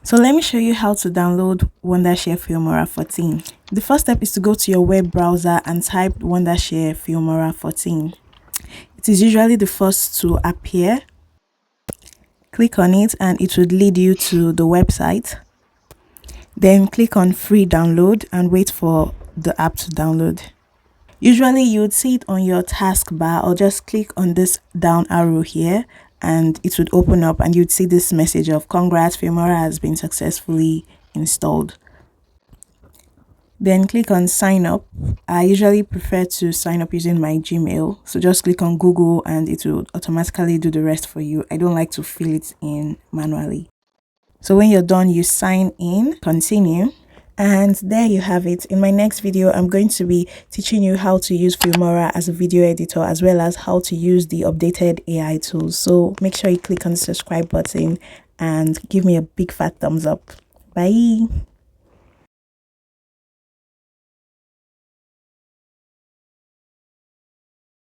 So let me show you how to download Wondershare Filmora 14. The first step is to go to your web browser and type Wondershare Filmora 14. It is usually the first to appear. Click on it and it would lead you to the website. Then click on free download and wait for the app to download. Usually you would see it on your taskbar, or just click on this down arrow here and it would open up and you'd see this message of congrats, Filmora has been successfully installed. Then click on sign up. I usually prefer to sign up using my Gmail. So just click on Google and it will automatically do the rest for you. I don't like to fill it in manually. So when you're done, you sign in, continue. And there you have it. In my next video, I'm going to be teaching you how to use Filmora as a video editor, as well as how to use the updated AI tools. So make sure you click on the subscribe button and give me a big fat thumbs up. Bye.